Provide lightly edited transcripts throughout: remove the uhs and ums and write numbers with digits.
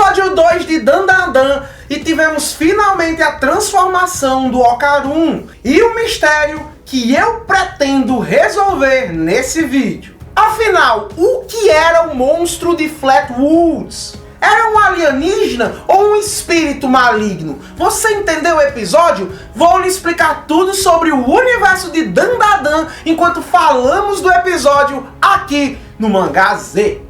episódio 2 de Dandadan e tivemos finalmente a transformação do Ocarun e o mistério que eu pretendo resolver nesse vídeo. Afinal, o que era o monstro de Flatwoods? Era um alienígena ou um espírito maligno? Você entendeu o episódio? Vou lhe explicar tudo sobre o universo de Dandadan enquanto falamos do episódio aqui no Mangá Z.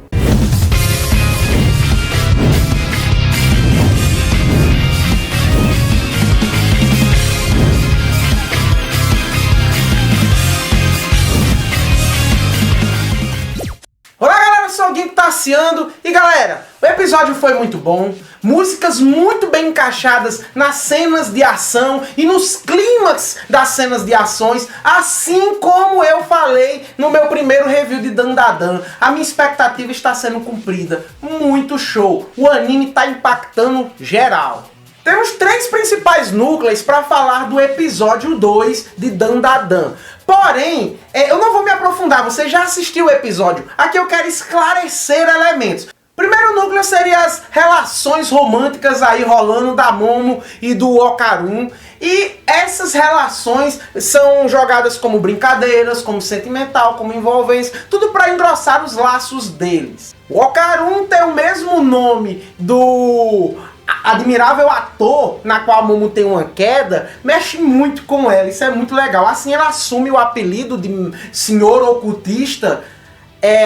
E galera, o episódio foi muito bom, músicas muito bem encaixadas nas cenas de ação e nos clímax das cenas de ações, assim como eu falei no meu primeiro review de Dandadan. A minha expectativa está sendo cumprida, muito show, o anime está impactando geral. Temos três principais núcleos para falar do episódio 2 de Dandadan. Porém, eu não vou me aprofundar, você já assistiu o episódio. Aqui eu quero esclarecer elementos. Primeiro núcleo seria as relações românticas aí rolando da Momo e do Ocarun. E essas relações são jogadas como brincadeiras, como sentimental, como envolvência, tudo para engrossar os laços deles. O Ocarun tem o mesmo nome do admirável ator na qual a Momo tem uma queda, mexe muito com ela, isso é muito legal. Assim ela assume o apelido de Senhor Ocultista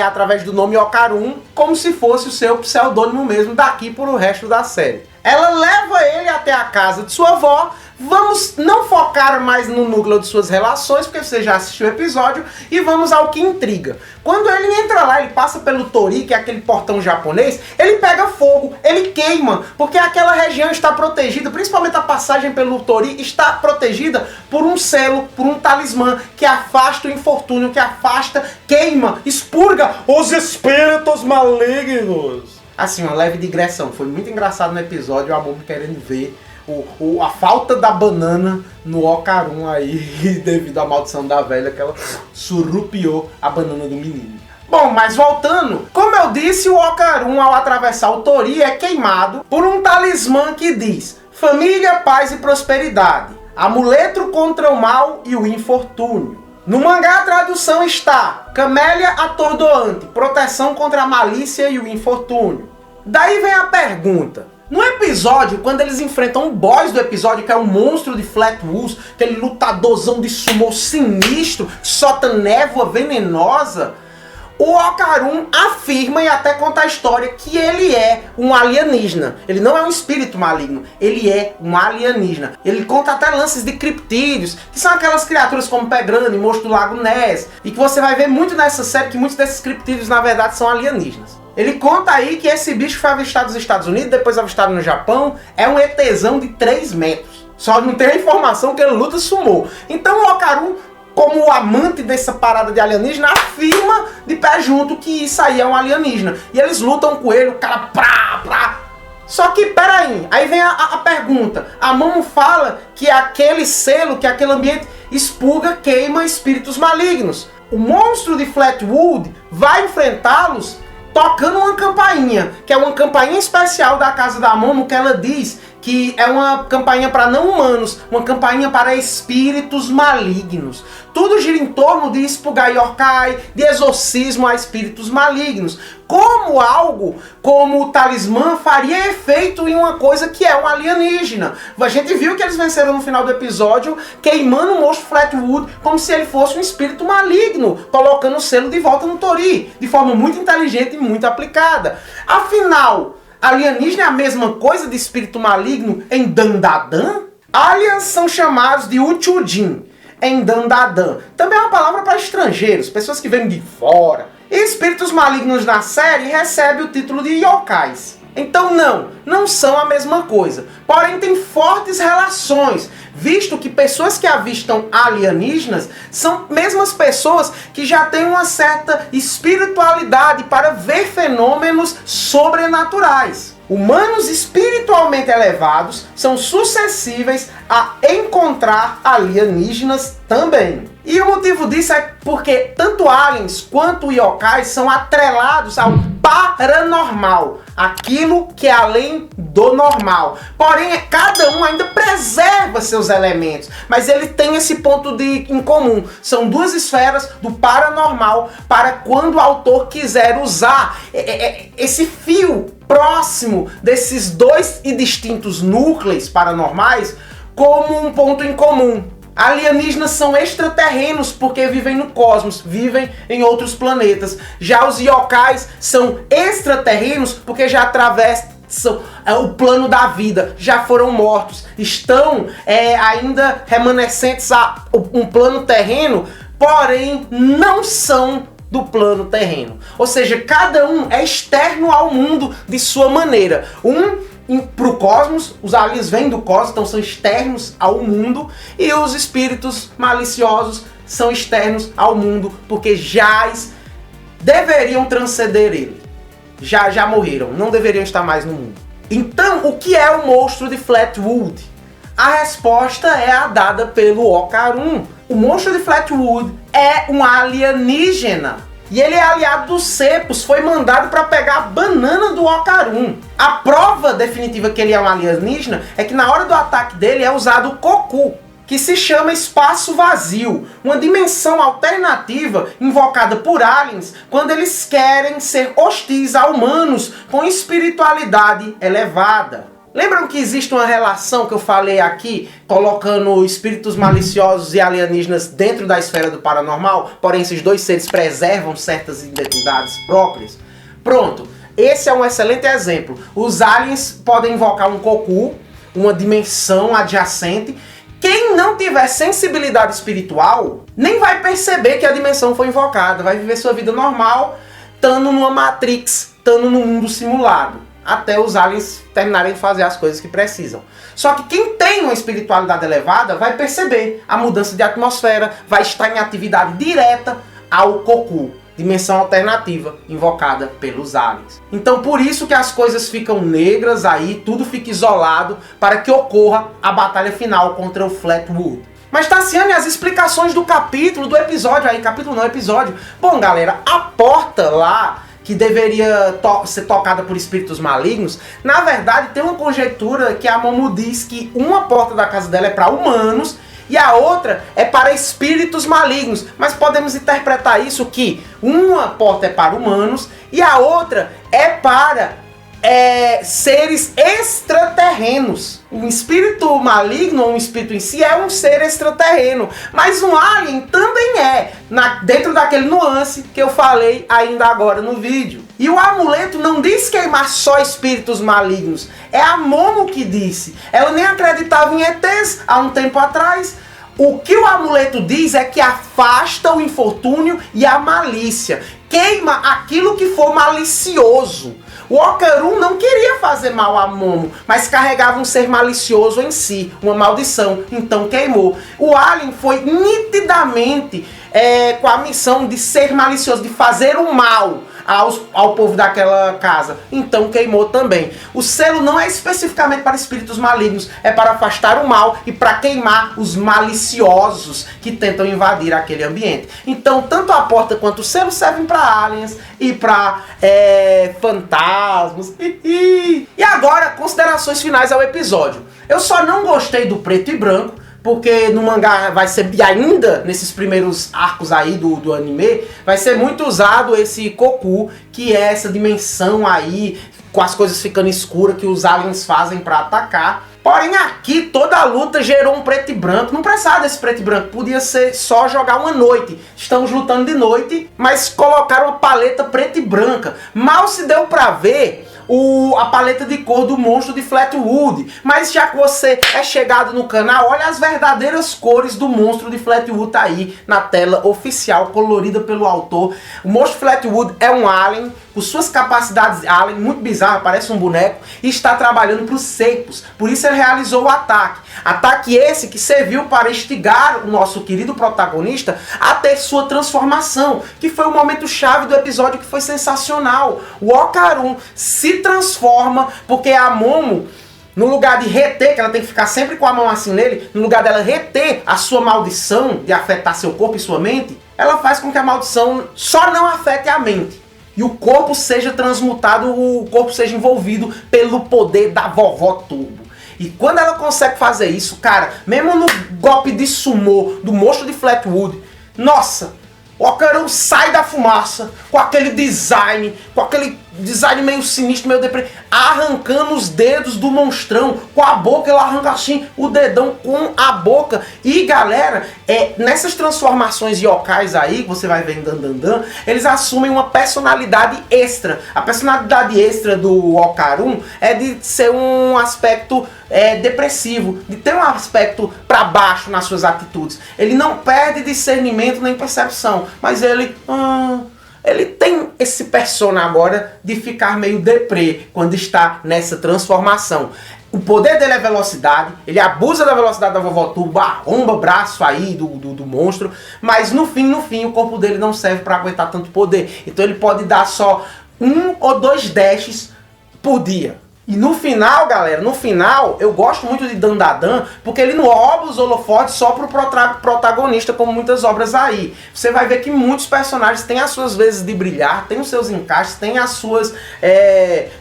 através do nome Ocarun, como se fosse o seu pseudônimo mesmo daqui por o resto da série. Ela leva ele até a casa de sua avó. Vamos não focar mais no núcleo de suas relações, porque você já assistiu o episódio, e vamos ao que intriga. Quando ele entra lá, ele passa pelo Tori, que é aquele portão japonês, ele pega fogo, ele queima, porque aquela região está protegida, principalmente a passagem pelo Tori, está protegida por um selo, por um talismã, que afasta o infortúnio, que afasta, queima, expurga os espíritos malignos. Assim, uma leve digressão, foi muito engraçado no episódio, a Momo querendo ver a falta da banana no Ocarun aí, devido à maldição da velha, que ela surrupiou a banana do menino. Bom, mas voltando, como eu disse, o Ocarun ao atravessar o Tori é queimado por um talismã que diz: família, paz e prosperidade, amuleto contra o mal e o infortúnio. No mangá a tradução está: camélia atordoante, proteção contra a malícia e o infortúnio. Daí vem a pergunta. No episódio, quando eles enfrentam o boss do episódio, que é o monstro de Flatwoods, aquele lutadorzão de sumô sinistro, solta névoa venenosa, o Ocarun afirma e até conta a história que ele é um alienígena. Ele não é um espírito maligno, ele é um alienígena. Ele conta até lances de criptídeos, que são aquelas criaturas como Pé Grande, Monstro do Lago Ness, e que você vai ver muito nessa série que muitos desses criptídeos na verdade são alienígenas. Ele conta aí que esse bicho foi avistado nos Estados Unidos, depois avistado no Japão, é um ETzão de 3 metros. Só não tem a informação que ele luta sumô. Então o Ocarun, como o amante dessa parada de alienígena, afirma de pé junto que isso aí é um alienígena. E eles lutam com ele, o cara prá. Só que, peraí, aí vem a pergunta. A Momo fala que aquele selo, que aquele ambiente expurga, queima espíritos malignos. O monstro de Flatwood vai enfrentá-los tocando uma campainha, que é uma campainha especial da casa da Momo, que ela diz que é uma campainha para não humanos, uma campainha para espíritos malignos. Tudo gira em torno de expurgar yokai, de exorcismo a espíritos malignos. Como algo como o talismã faria efeito em uma coisa que é um alienígena. A gente viu que eles venceram no final do episódio queimando o monstro Flatwood como se ele fosse um espírito maligno, colocando o selo de volta no Tori, de forma muito inteligente e muito aplicada. Afinal, alienígena é a mesma coisa de espírito maligno em Dandadan? Aliens são chamados de Uchujin em Dandadan. Também é uma palavra para estrangeiros, pessoas que vêm de fora. E espíritos malignos na série recebem o título de yokais. Então não são a mesma coisa. Porém tem fortes relações, visto que pessoas que avistam alienígenas são mesmas pessoas que já têm uma certa espiritualidade para ver fenômenos sobrenaturais. Humanos espiritualmente elevados são suscetíveis a encontrar alienígenas também. E o motivo disso é porque tanto aliens quanto yokais são atrelados ao paranormal, aquilo que é além do normal. Porém, cada um ainda preserva seus elementos, mas ele tem esse ponto em comum. São duas esferas do paranormal para quando o autor quiser usar esse fio próximo desses dois e distintos núcleos paranormais como um ponto em comum. Alienígenas são extraterrenos porque vivem no cosmos, vivem em outros planetas. Já os yokais são extraterrenos porque já atravessam o plano da vida, já foram mortos, estão ainda remanescentes a um plano terreno, porém não são do plano terreno. Ou seja, cada um é externo ao mundo de sua maneira. Para o cosmos, os aliens vêm do cosmos, então são externos ao mundo, e os espíritos maliciosos são externos ao mundo, porque já deveriam transcender ele. Já morreram, não deveriam estar mais no mundo. Então, o que é o monstro de Flatwood? A resposta é a dada pelo Ocarum. O monstro de Flatwood é um alienígena. E ele é aliado dos Cepos, foi mandado para pegar a banana do Ocarum. A prova definitiva que ele é um alienígena é que na hora do ataque dele é usado o Koku, que se chama espaço vazio, uma dimensão alternativa invocada por aliens quando eles querem ser hostis a humanos com espiritualidade elevada. Lembram que existe uma relação que eu falei aqui, colocando espíritos maliciosos e alienígenas dentro da esfera do paranormal, porém esses dois seres preservam certas identidades próprias? Pronto, esse é um excelente exemplo. Os aliens podem invocar um Koku, uma dimensão adjacente. Quem não tiver sensibilidade espiritual, nem vai perceber que a dimensão foi invocada, vai viver sua vida normal, estando numa Matrix, estando num mundo simulado, até os aliens terminarem de fazer as coisas que precisam. Só que quem tem uma espiritualidade elevada vai perceber a mudança de atmosfera, vai estar em atividade direta ao Koku, dimensão alternativa invocada pelos aliens. Então por isso que as coisas ficam negras aí, tudo fica isolado para que ocorra a batalha final contra o Flatwood. Mas Tassiane, as explicações do capítulo, do episódio aí, capítulo não, episódio. Bom galera, a porta lá que deveria ser tocada por espíritos malignos, na verdade tem uma conjectura que a Momo diz que uma porta da casa dela é para humanos e a outra é para espíritos malignos. Mas podemos interpretar isso que uma porta é para humanos e a outra é para seres extraterrenos. Um espírito maligno, um espírito em si, é um ser extraterreno. Mas um alien também é, dentro daquele nuance que eu falei ainda agora no vídeo. E o amuleto não diz queimar só espíritos malignos. É a Momo que disse. Ela nem acreditava em ETs há um tempo atrás. O que o amuleto diz é que afasta o infortúnio e a malícia. Queima aquilo que for malicioso. O Ocarum não queria fazer mal a Momo, mas carregava um ser malicioso em si, uma maldição, então queimou. O alien foi nitidamente com a missão de ser malicioso, de fazer o mal ao povo daquela casa, então queimou também. O selo não é especificamente para espíritos malignos, é para afastar o mal e para queimar os maliciosos que tentam invadir aquele ambiente. Então tanto a porta quanto o selo servem para aliens e para fantasmas. E agora, considerações finais ao episódio. Eu só não gostei do preto e branco, porque no mangá vai ser, e ainda nesses primeiros arcos aí do anime, vai ser muito usado esse Koku, que é essa dimensão aí, com as coisas ficando escuras, que os aliens fazem para atacar. Porém aqui toda a luta gerou um preto e branco, não precisava desse preto e branco, podia ser só jogar uma noite. Estamos lutando de noite, mas colocaram uma paleta preta e branca. Mal se deu para ver a paleta de cor do monstro de Flatwood. Mas já que você é chegado no canal, olha as verdadeiras cores do monstro de Flatwood, tá aí na tela oficial, colorida pelo autor. O monstro de Flatwood é um alien, com suas capacidades alien, muito bizarro, parece um boneco, e está trabalhando para os Cepos. Por isso ele realizou o ataque. Ataque esse que serviu para instigar o nosso querido protagonista a ter sua transformação, que foi o momento chave do episódio, que foi sensacional. O Ocarum se transforma porque a Momo, no lugar de reter, que ela tem que ficar sempre com a mão assim nele, no lugar dela reter a sua maldição de afetar seu corpo e sua mente, ela faz com que a maldição só não afete a mente. e o corpo seja transmutado, o corpo seja envolvido pelo poder da Vovó Turbo. E quando ela consegue fazer isso, cara, mesmo no golpe de sumô do monstro de Flatwood, nossa, o Okarun sai da fumaça com aquele design meio sinistro, meio deprê, arrancando os dedos do monstrão com a boca. Ele arranca assim o dedão com a boca. E galera, nessas transformações yokais aí que você vai ver em Dandadan, eles assumem uma personalidade extra. A personalidade extra do Okarun é de ser um aspecto depressivo, de ter um aspecto para baixo nas suas atitudes. Ele não perde discernimento nem percepção, mas ele tem esse persona agora de ficar meio deprê quando está nessa transformação. O poder dele é velocidade, ele abusa da velocidade da Vovó Turbo, arromba o braço aí do monstro, mas no fim o corpo dele não serve para aguentar tanto poder. Então ele pode dar só 1 ou 2 dashes por dia. E no final, galera, eu gosto muito de Dandadan, porque ele não rouba os holofotes só pro protagonista, como muitas obras aí. Você vai ver que muitos personagens têm as suas vezes de brilhar, têm os seus encaixes, têm as suas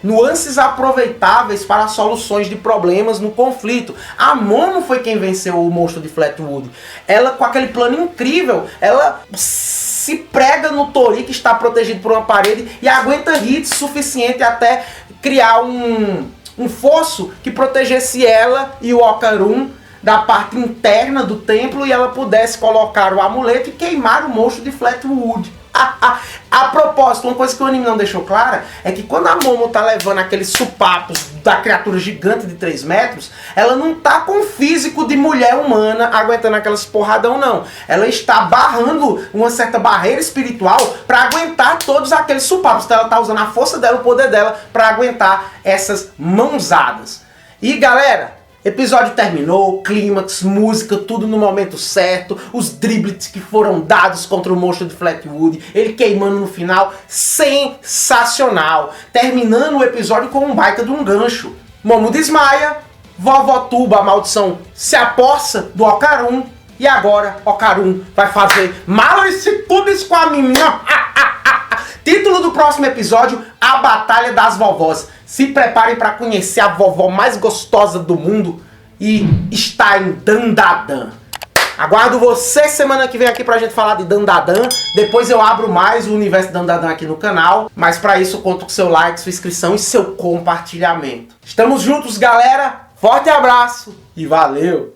nuances aproveitáveis para soluções de problemas no conflito. A Momo foi quem venceu o monstro de Flatwood. Ela, com aquele plano incrível, ela se prega no Tori, que está protegido por uma parede, e aguenta hits suficiente até criar um fosso que protegesse ela e o Okarun da parte interna do templo, e ela pudesse colocar o amuleto e queimar o monstro de Flatwood. A propósito, uma coisa que o anime não deixou clara é que quando a Momo tá levando aqueles supapos da criatura gigante de 3 metros, ela não tá com o físico de mulher humana aguentando aquelas porradão, não. Ela está barrando uma certa barreira espiritual para aguentar todos aqueles supapos. Então ela tá usando a força dela, o poder dela, para aguentar essas mãozadas. E galera, episódio terminou, clímax, música, tudo no momento certo, os driblets que foram dados contra o monstro de Flatwood, ele queimando no final, sensacional. Terminando o episódio com um baita de um gancho. Momo desmaia, Vovó Turbo, a maldição, se apossa do Okarun, e agora Okarun vai fazer malicitudes com a menina. Título do próximo episódio: A Batalha das Vovós. Se preparem para conhecer a vovó mais gostosa do mundo e está em Dandadan. Aguardo você semana que vem aqui pra gente falar de Dandadan. Depois eu abro mais o universo de Dandadan aqui no canal. Mas para isso eu conto com seu like, sua inscrição e seu compartilhamento. Estamos juntos, galera. Forte abraço e valeu!